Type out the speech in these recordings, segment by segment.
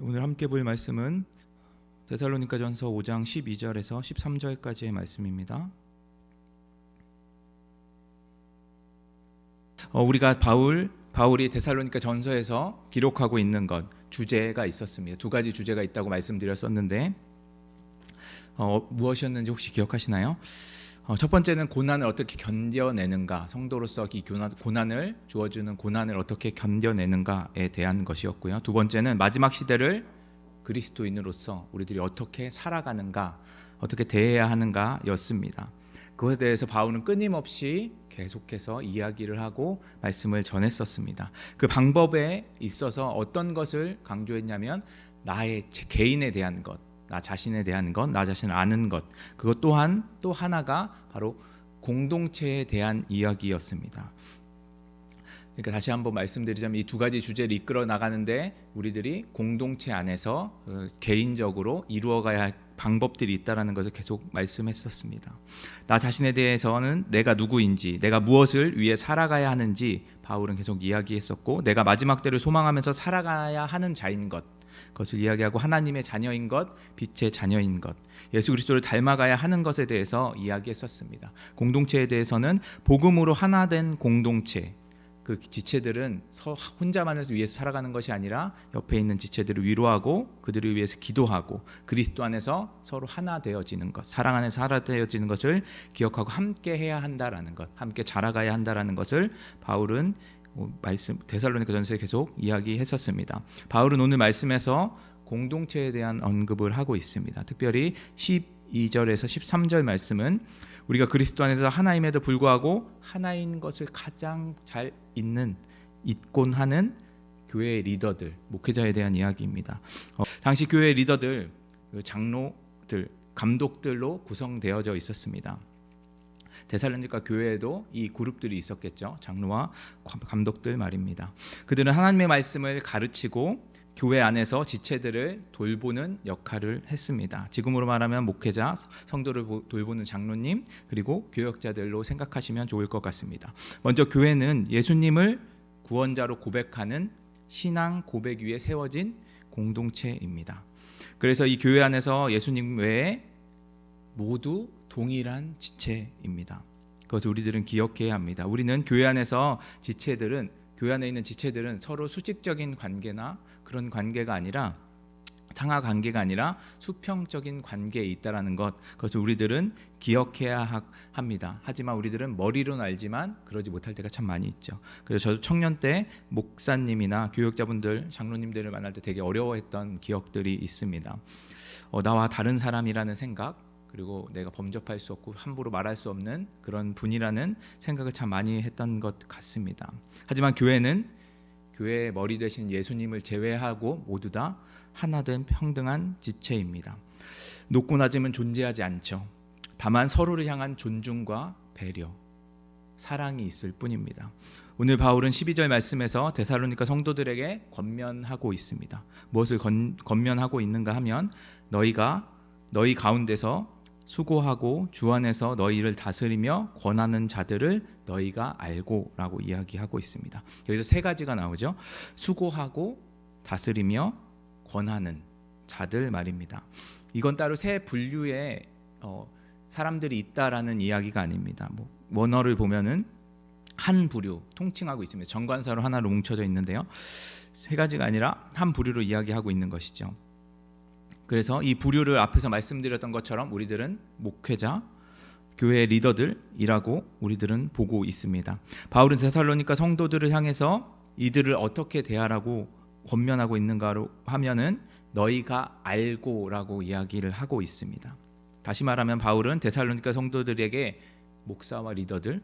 오늘 함께 볼 말씀은 데살로니가전서 5장 12절에서 13절까지의 말씀입니다. 우리가 바울이 데살로니가 전서에서 기록하고 있는 것 주제가 있었습니다. 두 가지 주제가 있다고 말씀드렸었는데 무엇이었는지 혹시 기억하시나요? 첫 번째는 고난을 어떻게 견뎌내는가, 성도로서 이 고난을 주어주는 고난을 어떻게 견뎌내는가에 대한 것이었고요. 두 번째는 마지막 시대를 그리스도인으로서 우리들이 어떻게 살아가는가, 어떻게 대해야 하는가였습니다. 그것에 대해서 바울은 끊임없이 계속해서 이야기를 하고 말씀을 전했었습니다. 그 방법에 있어서 어떤 것을 강조했냐면 나의 개인에 대한 것, 나 자신에 대한 것, 나 자신을 아는 것, 그것 또한 또 하나가 바로 공동체에 대한 이야기였습니다. 그러니까 다시 한번 말씀드리자면 이 두 가지 주제를 이끌어 나가는데 우리들이 공동체 안에서 개인적으로 이루어가야 할 방법들이 있다라는 것을 계속 말씀했었습니다. 나 자신에 대해서는 내가 누구인지, 내가 무엇을 위해 살아가야 하는지 바울은 계속 이야기했었고, 내가 마지막 때를 소망하면서 살아가야 하는 자인 것, 그것을 이야기하고 하나님의 자녀인 것, 빛의 자녀인 것, 예수 그리스도를 닮아가야 하는 것에 대해서 이야기했었습니다. 공동체에 대해서는 복음으로 하나 된 공동체, 그 지체들은 혼자만을 위해서 살아가는 것이 아니라 옆에 있는 지체들을 위로하고 그들을 위해서 기도하고 그리스도 안에서 서로 하나 되어지는 것, 사랑 안에서 하나 되어지는 것을 기억하고 함께 해야 한다라는 것, 함께 자라가야 한다라는 것을 바울은 데살로니가전서에 계속 이야기했었습니다. 바울은 오늘 말씀에서 공동체에 대한 언급을 하고 있습니다. 특별히 12절에서 13절 말씀은 우리가 그리스도 안에서 하나임에도 불구하고 하나인 것을 가장 잘 잊곤 하는 교회의 리더들, 목회자에 대한 이야기입니다. 당시 교회의 리더들, 장로들, 감독들로 구성되어져 있었습니다. 데살로니가 교회에도 이 그룹들이 있었겠죠. 장로와 감독들 말입니다. 그들은 하나님의 말씀을 가르치고 교회 안에서 지체들을 돌보는 역할을 했습니다. 지금으로 말하면 목회자, 성도를 돌보는 장로님, 그리고 교역자들로 생각하시면 좋을 것 같습니다. 먼저 교회는 예수님을 구원자로 고백하는 신앙 고백 위에 세워진 공동체입니다. 그래서 이 교회 안에서 예수님 외에 모두 동일한 지체입니다. 그것을 우리들은 기억해야 합니다. 우리는 교회 안에서 교회 안에 있는 지체들은 서로 수직적인 관계나 그런 관계가 아니라 상하 관계가 아니라 수평적인 관계에 있다라는 것, 그것을 우리들은 기억해야 합니다. 하지만 우리들은 머리로는 알지만 그러지 못할 때가 참 많이 있죠. 그래서 저도 청년 때 목사님이나 교육자분들, 장로님들을 만날 때 되게 어려워했던 기억들이 있습니다. 나와 다른 사람이라는 생각, 그리고 내가 범접할 수 없고 함부로 말할 수 없는 그런 분이라는 생각을 참 많이 했던 것 같습니다. 하지만 교회는 교회의 머리 되신 예수님을 제외하고 모두 다 하나된 평등한 지체입니다. 높고 낮음은 존재하지 않죠. 다만 서로를 향한 존중과 배려, 사랑이 있을 뿐입니다. 오늘 바울은 12절 말씀에서 데살로니가 성도들에게 권면하고 있습니다. 무엇을 권면하고 있는가 하면 너희 가운데서 수고하고 주 안에서 너희를 다스리며 권하는 자들을 너희가 알고 라고 이야기하고 있습니다. 여기서 세 가지가 나오죠. 수고하고 다스리며 권하는 자들 말입니다. 이건 따로 세 분류의 사람들이 있다라는 이야기가 아닙니다. 원어를 보면은 한 부류 통칭하고 있습니다. 정관사로 하나로 뭉쳐져 있는데요. 세 가지가 아니라 한 부류로 이야기하고 있는 것이죠. 그래서 이 부류를 앞에서 말씀드렸던 것처럼 우리들은 목회자, 교회의 리더들이라고 우리들은 보고 있습니다. 바울은 데살로니가 성도들을 향해서 이들을 어떻게 대하라고 권면하고 있는가로 하면은 너희가 알고라고 이야기를 하고 있습니다. 다시 말하면 바울은 데살로니가 성도들에게 목사와 리더들,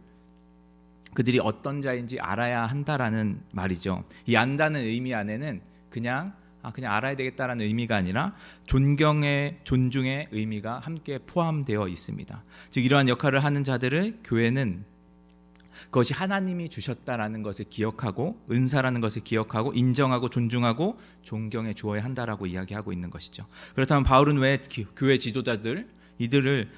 그들이 어떤 자인지 알아야 한다라는 말이죠. 이 안다는 의미 안에는 그냥 알아야 되겠다라는 의미가 아니라 존중의 의미가 함께 포함되어 있습니다. 즉 이러한 역할을 하는 자들을 교회는 그것이 하나님이 주셨다라는 것을 기억하고 은사라는 것을 기억하고 인정하고 존중하고 존경해 주어야 한다라고 이야기하고 있는 것이죠. 그렇다면 바울은 왜 교회 지도자들 이들을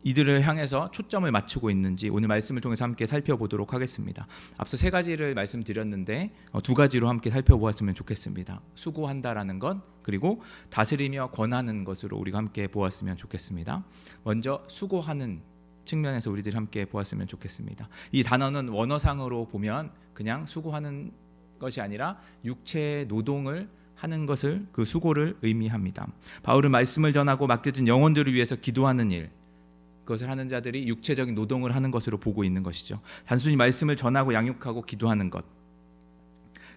이들을 향해서 초점을 맞추고 있는지 오늘 말씀을 통해서 함께 살펴보도록 하겠습니다. 앞서 세 가지를 말씀드렸는데 두 가지로 함께 살펴보았으면 좋겠습니다. 수고한다라는 것, 그리고 다스리며 권하는 것으로 우리가 함께 보았으면 좋겠습니다. 먼저 수고하는 측면에서 우리들이 함께 보았으면 좋겠습니다. 이 단어는 원어상으로 보면 그냥 수고하는 것이 아니라 육체의 노동을 하는 것을, 그 수고를 의미합니다. 바울은 말씀을 전하고 맡겨진 영혼들을 위해서 기도하는 일, 그것을 하는 자들이 육체적인 노동을 하는 것으로 보고 있는 것이죠. 단순히 말씀을 전하고 양육하고 기도하는 것,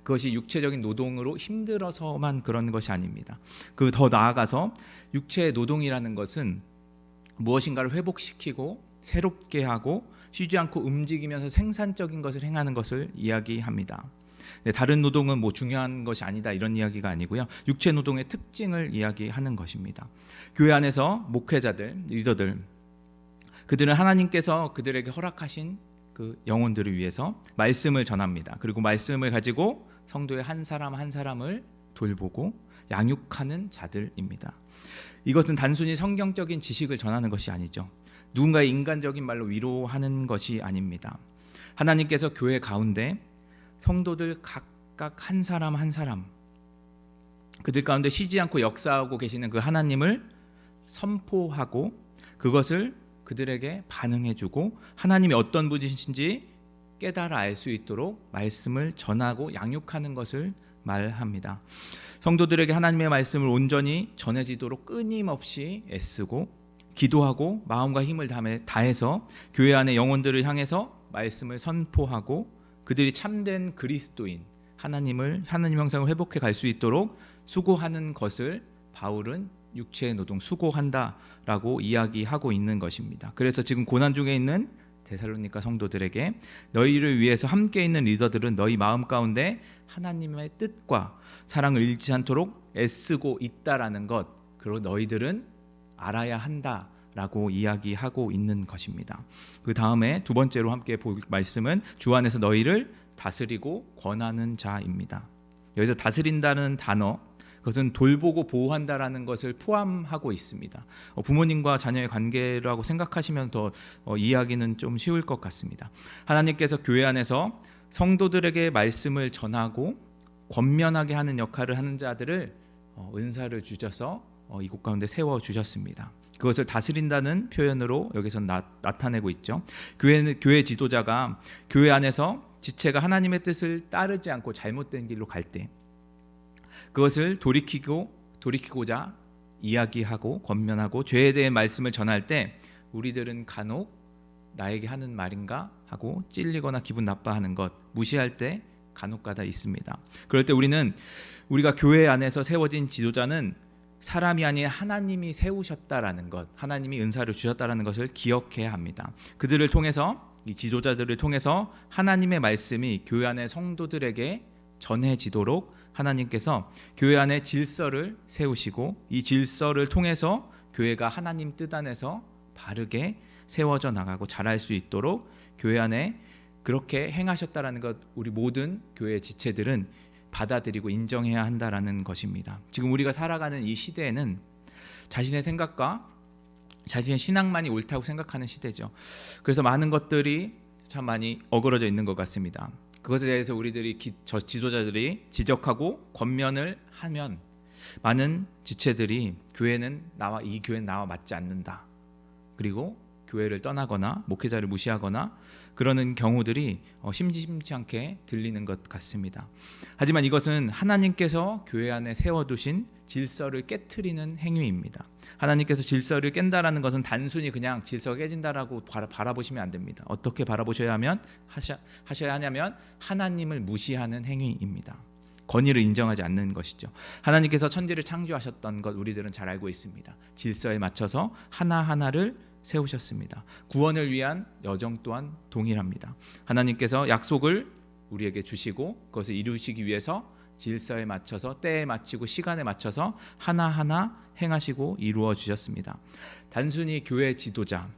그것이 육체적인 노동으로 힘들어서만 그런 것이 아닙니다. 그 더 나아가서 육체의 노동이라는 것은 무엇인가를 회복시키고 새롭게 하고 쉬지 않고 움직이면서 생산적인 것을 행하는 것을 이야기합니다. 다른 노동은 뭐 중요한 것이 아니다 이런 이야기가 아니고요. 육체 노동의 특징을 이야기하는 것입니다. 교회 안에서 목회자들, 리더들, 그들은 하나님께서 그들에게 허락하신 그 영혼들을 위해서 말씀을 전합니다. 그리고 말씀을 가지고 성도의 한 사람 한 사람을 돌보고 양육하는 자들입니다. 이것은 단순히 성경적인 지식을 전하는 것이 아니죠. 누군가의 인간적인 말로 위로하는 것이 아닙니다. 하나님께서 교회 가운데 성도들 각각 한 사람 한 사람, 그들 가운데 쉬지 않고 역사하고 계시는 그 하나님을 선포하고 그것을 그들에게 반응해주고 하나님이 어떤 분이신지 깨달아 알 수 있도록 말씀을 전하고 양육하는 것을 말합니다. 성도들에게 하나님의 말씀을 온전히 전해지도록 끊임없이 애쓰고 기도하고 마음과 힘을 다해서 교회 안의 영혼들을 향해서 말씀을 선포하고 그들이 참된 그리스도인 하나님 형상을 회복해 갈 수 있도록 수고하는 것을 바울은 육체의 노동, 수고한다라고 이야기하고 있는 것입니다. 그래서 지금 고난 중에 있는 데살로니가 성도들에게 너희를 위해서 함께 있는 리더들은 너희 마음 가운데 하나님의 뜻과 사랑을 잃지 않도록 애쓰고 있다라는 것, 그리고 너희들은 알아야 한다라고 이야기하고 있는 것입니다. 그 다음에 두 번째로 함께 볼 말씀은 주 안에서 너희를 다스리고 권하는 자입니다. 여기서 다스린다는 단어, 그것은 돌보고 보호한다라는 것을 포함하고 있습니다. 부모님과 자녀의 관계라고 생각하시면 더 이해하기는 좀 쉬울 것 같습니다. 하나님께서 교회 안에서 성도들에게 말씀을 전하고 권면하게 하는 역할을 하는 자들을 은사를 주셔서 이곳 가운데 세워주셨습니다. 그것을 다스린다는 표현으로 여기서 나타내고 있죠. 교회 지도자가 교회 안에서 지체가 하나님의 뜻을 따르지 않고 잘못된 길로 갈 때 그것을 돌이키고자 이야기하고 권면하고 죄에 대해 말씀을 전할 때 우리들은 간혹 나에게 하는 말인가 하고 찔리거나 기분 나빠하는 것, 무시할 때 간혹가다 있습니다. 그럴 때 우리가 교회 안에서 세워진 지도자는 사람이 아닌 하나님이 세우셨다라는 것, 하나님이 은사를 주셨다라는 것을 기억해야 합니다. 그들을 통해서, 이 지도자들을 통해서 하나님의 말씀이 교회 안의 성도들에게 전해지도록 하나님께서 교회 안에 질서를 세우시고 이 질서를 통해서 교회가 하나님 뜻 안에서 바르게 세워져 나가고 자랄 수 있도록 교회 안에 그렇게 행하셨다라는 것, 우리 모든 교회 지체들은 받아들이고 인정해야 한다라는 것입니다. 지금 우리가 살아가는 이 시대에는 자신의 생각과 자신의 신앙만이 옳다고 생각하는 시대죠. 그래서 많은 것들이 참 많이 어그러져 있는 것 같습니다. 그것에 대해서 우리들이 지도자들이 지적하고 권면을 하면 많은 지체들이 이 교회는 나와 맞지 않는다, 그리고 교회를 떠나거나 목회자를 무시하거나 그러는 경우들이 심심치 않게 들리는 것 같습니다. 하지만 이것은 하나님께서 교회 안에 세워두신 질서를 깨트리는 행위입니다. 하나님께서 질서를 깬다라는 것은 단순히 그냥 질서가 깨진다라고 바라보시면 안 됩니다. 어떻게 바라보셔야 하냐면 하나님을 무시하는 행위입니다. 권위를 인정하지 않는 것이죠. 하나님께서 천지를 창조하셨던 것 우리들은 잘 알고 있습니다. 질서에 맞춰서 하나하나를 세우셨습니다. 구원을 위한 여정 또한 동일합니다. 하나님께서 약속을 우리에게 주시고 그것을 이루시기 위해서 질서에 맞춰서 때에 맞추고 시간에 맞춰서 하나하나 행하시고 이루어 주셨습니다. 단순히 교회 지도자,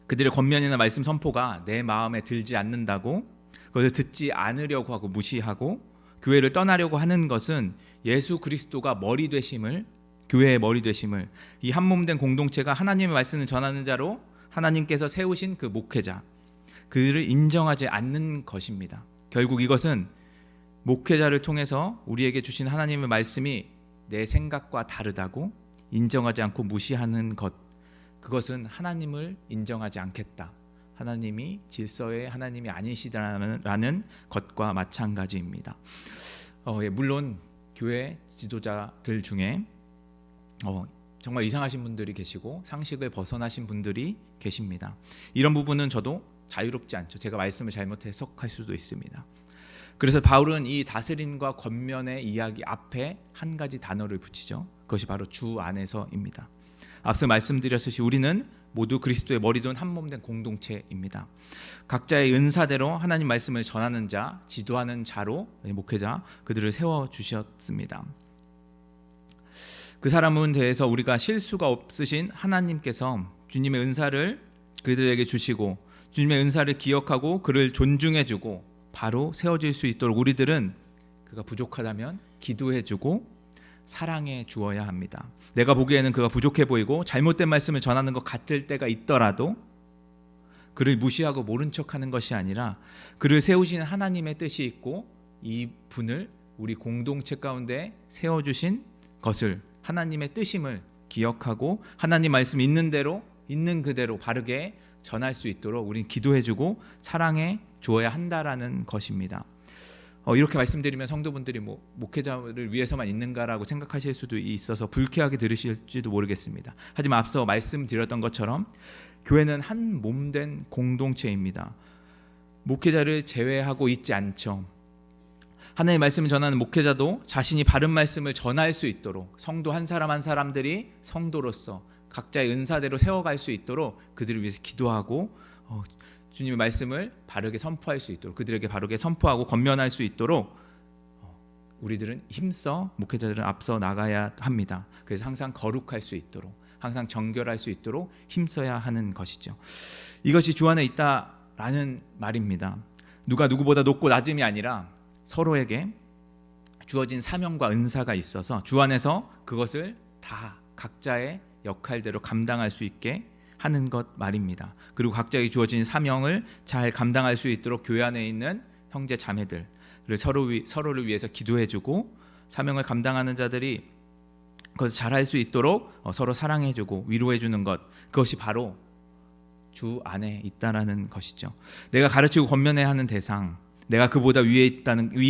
그들의 권면이나 말씀 선포가 내 마음에 들지 않는다고 그것을 듣지 않으려고 하고 무시하고 교회를 떠나려고 하는 것은 예수 그리스도가 머리 되심을 교회의 머리 되심을, 이 한 몸 된 공동체가 하나님의 말씀을 전하는 자로 하나님께서 세우신 그 목회자, 그를 인정하지 않는 것입니다. 결국 이것은 목회자를 통해서 우리에게 주신 하나님의 말씀이 내 생각과 다르다고 인정하지 않고 무시하는 것, 그것은 하나님을 인정하지 않겠다, 하나님이 질서의 하나님이 아니시다라는 것과 마찬가지입니다. 물론 교회 지도자들 중에 정말 이상하신 분들이 계시고 상식을 벗어나신 분들이 계십니다. 이런 부분은 저도 자유롭지 않죠. 제가 말씀을 잘못 해석할 수도 있습니다. 그래서 바울은 이 다스림과 권면의 이야기 앞에 한 가지 단어를 붙이죠. 그것이 바로 주 안에서입니다. 앞서 말씀드렸듯이 우리는 모두 그리스도의 머리돈 한 몸 된 공동체입니다. 각자의 은사대로 하나님 말씀을 전하는 자, 지도하는 자로 목회자, 그들을 세워주셨습니다. 그 사람은 대해서 우리가 실수가 없으신 하나님께서 주님의 은사를 그들에게 주시고 주님의 은사를 기억하고 그를 존중해주고 바로 세워질 수 있도록 우리들은 그가 부족하다면 기도해주고 사랑해 주어야 합니다. 내가 보기에는 그가 부족해 보이고 잘못된 말씀을 전하는 것 같을 때가 있더라도 그를 무시하고 모른 척하는 것이 아니라 그를 세우신 하나님의 뜻이 있고 이 분을 우리 공동체 가운데 세워주신 것을, 하나님의 뜻임을 기억하고 하나님 말씀 있는 대로 있는 그대로 바르게 전할 수 있도록 우리는 기도해주고 사랑해 주어야 한다라는 것입니다. 이렇게 말씀드리면 성도분들이 목회자를 위해서만 있는가라고 생각하실 수도 있어서 불쾌하게 들으실지도 모르겠습니다. 하지만 앞서 말씀드렸던 것처럼 교회는 한 몸 된 공동체입니다. 목회자를 제외하고 있지 않죠. 하나님의 말씀을 전하는 목회자도 자신이 바른 말씀을 전할 수 있도록 성도 한 사람 한 사람들이 성도로서 각자의 은사대로 세워갈 수 있도록 그들을 위해서 기도하고 주님의 말씀을 바르게 선포할 수 있도록, 그들에게 바르게 선포하고 권면할 수 있도록 우리들은 힘써 목회자들은 앞서 나가야 합니다. 그래서 항상 거룩할 수 있도록, 항상 정결할 수 있도록 힘써야 하는 것이죠. 이것이 주 안에 있다라는 말입니다. 누가 누구보다 높고 낮음이 아니라 서로에게 주어진 사명과 은사가 있어서 주 안에서 그것을 다 각자의 역할대로 감당할 수 있게 하는 것 말입니다. 그리고 각자에게 주어진 사명을 잘 감당할 수 있도록 교회 안에 있는 형제 자매들을 서로를 위해서 기도해주고 사명을 감당하는 자들이 그것을 잘할 수 있도록 서로 사랑해주고 위로해주는 것, 그것이 바로 주 안에 있다라는 것이죠. 내가 가르치고 권면해야 하는 대상, 내가 그보다 위에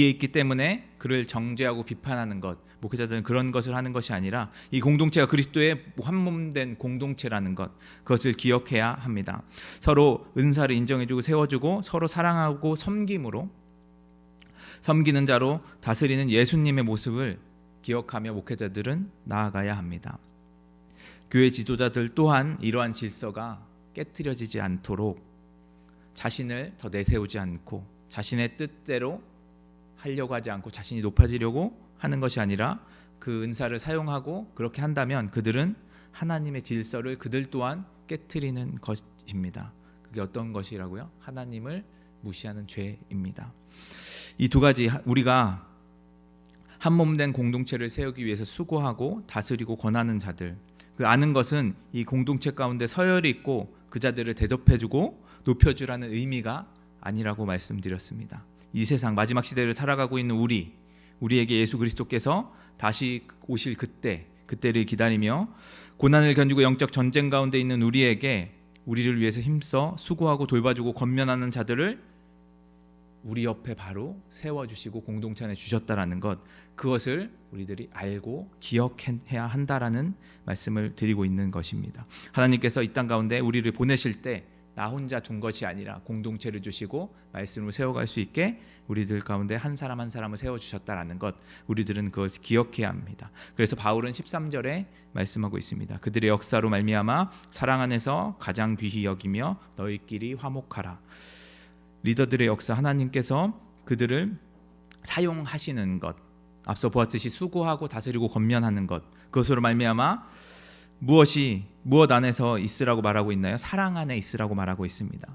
있기 때문에 그를 정죄하고 비판하는 것, 목회자들은 그런 것을 하는 것이 아니라 이 공동체가 그리스도의 한 몸 된 공동체라는 것, 그것을 기억해야 합니다. 서로 은사를 인정해주고 세워주고 서로 사랑하고 섬김으로, 섬기는 자로 다스리는 예수님의 모습을 기억하며 목회자들은 나아가야 합니다. 교회 지도자들 또한 이러한 질서가 깨트려지지 않도록 자신을 더 내세우지 않고 자신의 뜻대로 하려고 하지 않고 자신이 높아지려고 하는 것이 아니라 그 은사를 사용하고 그렇게 한다면 그들은 하나님의 질서를 그들 또한 깨트리는 것입니다. 그게 어떤 것이라고요? 하나님을 무시하는 죄입니다. 이 두 가지, 우리가 한 몸 된 공동체를 세우기 위해서 수고하고 다스리고 권하는 자들, 그 아는 것은 이 공동체 가운데 서열이 있고 그 자들을 대접해주고 높여주라는 의미가 아니라고 말씀드렸습니다. 이 세상 마지막 시대를 살아가고 있는 우리에게 예수 그리스도께서 다시 오실 그때를 기다리며 고난을 견디고 영적 전쟁 가운데 있는 우리에게 우리를 위해서 힘써 수고하고 돌봐주고 권면하는 자들을 우리 옆에 바로 세워주시고 공동체 안에 주셨다라는 것, 그것을 우리들이 알고 기억해야 한다라는 말씀을 드리고 있는 것입니다. 하나님께서 이 땅 가운데 우리를 보내실 때 나 혼자 둔 것이 아니라 공동체를 주시고 말씀으로 세워갈 수 있게 우리들 가운데 한 사람 한 사람을 세워주셨다라는 것, 우리들은 그것을 기억해야 합니다. 그래서 바울은 13절에 말씀하고 있습니다. 그들의 역사로 말미암아 사랑 안에서 가장 귀히 여기며 너희끼리 화목하라. 리더들의 역사, 하나님께서 그들을 사용하시는 것, 앞서 보았듯이 수고하고 다스리고 권면하는 것, 그것으로 말미암아 무엇 안에서 있으라고 말하고 있나요? 사랑 안에 있으라고 말하고 있습니다.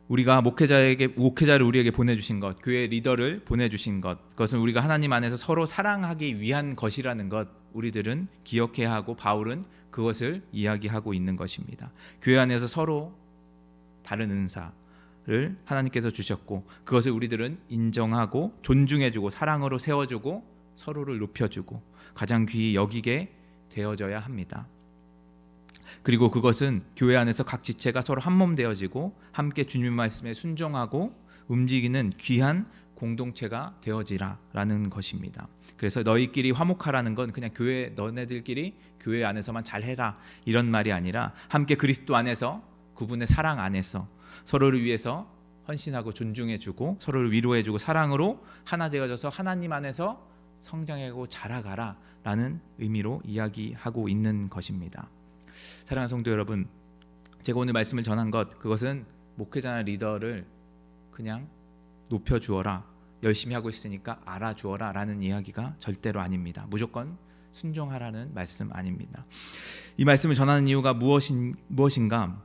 우리가 목회자를 우리에게 보내주신 것, 교회 리더를 보내주신 것, 그것은 우리가 하나님 안에서 서로 사랑하기 위한 것이라는 것, 우리들은 기억해야 하고 바울은 그것을 이야기하고 있는 것입니다. 교회 안에서 서로 다른 은사를 하나님께서 주셨고 그것을 우리들은 인정하고 존중해주고 사랑으로 세워주고 서로를 높여주고 가장 귀히 여기게 되어져야 합니다. 그리고 그것은 교회 안에서 각 지체가 서로 한몸 되어지고 함께 주님 말씀에 순종하고 움직이는 귀한 공동체가 되어지라라는 것입니다. 그래서 너희끼리 화목하라는 건 그냥 교회 너네들끼리 교회 안에서만 잘해라 이런 말이 아니라 함께 그리스도 안에서 그분의 사랑 안에서 서로를 위해서 헌신하고 존중해주고 서로를 위로해주고 사랑으로 하나 되어져서 하나님 안에서 성장하고 자라가라라는 의미로 이야기하고 있는 것입니다. 사랑하는 성도 여러분, 제가 오늘 말씀을 전한 것 그것은 목회자나 리더를 그냥 높여주어라 열심히 하고 있으니까 알아주어라 라는 이야기가 절대로 아닙니다. 무조건 순종하라는 말씀 아닙니다. 이 말씀을 전하는 이유가 무엇인가?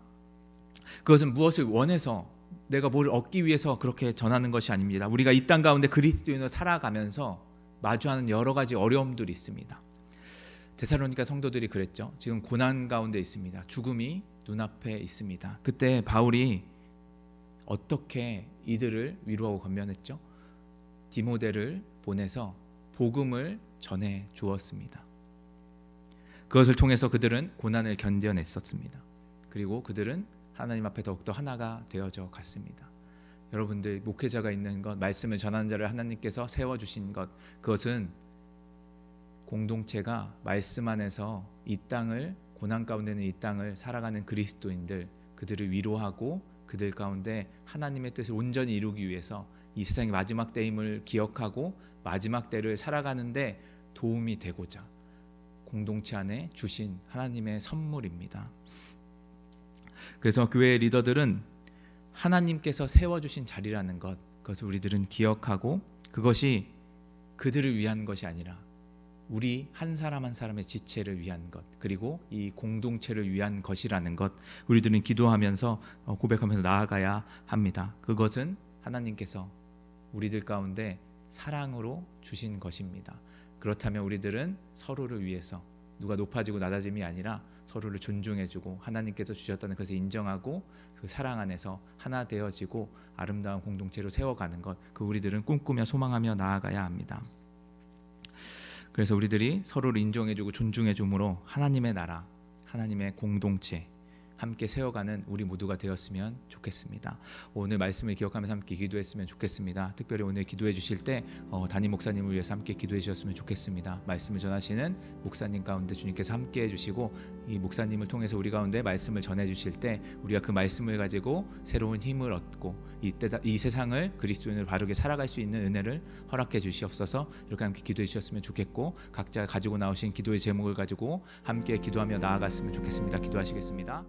그것은 무엇을 원해서 내가 뭘 얻기 위해서 그렇게 전하는 것이 아닙니다. 우리가 이 땅 가운데 그리스도인으로 살아가면서 마주하는 여러 가지 어려움들이 있습니다. 데살로니가 성도들이 그랬죠. 지금 고난 가운데 있습니다. 죽음이 눈앞에 있습니다. 그때 바울이 어떻게 이들을 위로하고 권면했죠? 디모데를 보내서 복음을 전해 주었습니다. 그것을 통해서 그들은 고난을 견뎌냈었습니다. 그리고 그들은 하나님 앞에 더욱더 하나가 되어져 갔습니다. 여러분들 목회자가 있는 것, 말씀을 전하는 자를 하나님께서 세워주신 것, 그것은 공동체가 말씀 안에서 이 땅을 고난 가운데는 이 땅을 살아가는 그리스도인들 그들을 위로하고 그들 가운데 하나님의 뜻을 온전히 이루기 위해서 이 세상의 마지막 때임을 기억하고 마지막 때를 살아가는데 도움이 되고자 공동체 안에 주신 하나님의 선물입니다. 그래서 교회의 리더들은 하나님께서 세워주신 자리라는 것, 그것을 우리들은 기억하고 그것이 그들을 위한 것이 아니라 우리 한 사람 한 사람의 지체를 위한 것, 그리고 이 공동체를 위한 것이라는 것, 우리들은 기도하면서 고백하면서 나아가야 합니다. 그것은 하나님께서 우리들 가운데 사랑으로 주신 것입니다. 그렇다면 우리들은 서로를 위해서 누가 높아지고 낮아짐이 아니라 서로를 존중해주고 하나님께서 주셨다는 것을 인정하고 그 사랑 안에서 하나 되어지고 아름다운 공동체로 세워가는 것, 그 우리들은 꿈꾸며 소망하며 나아가야 합니다. 그래서 우리들이 서로를 인정해주고 존중해줌으로 하나님의 나라, 하나님의 공동체 함께 세워가는 우리 모두가 되었으면 좋겠습니다. 오늘 말씀을 기억하면서 함께 기도했으면 좋겠습니다. 특별히 오늘 기도해 주실 때 담임 목사님을 위해서 함께 기도해 주셨으면 좋겠습니다. 말씀을 전하시는 목사님 가운데 주님께서 함께 해주시고 이 목사님을 통해서 우리 가운데 말씀을 전해 주실 때 우리가 그 말씀을 가지고 새로운 힘을 얻고 이 세상을 그리스도인으로 바르게 살아갈 수 있는 은혜를 허락해 주시옵소서. 이렇게 함께 기도해 주셨으면 좋겠고 각자 가지고 나오신 기도의 제목을 가지고 함께 기도하며 나아갔으면 좋겠습니다. 기도하시겠습니다.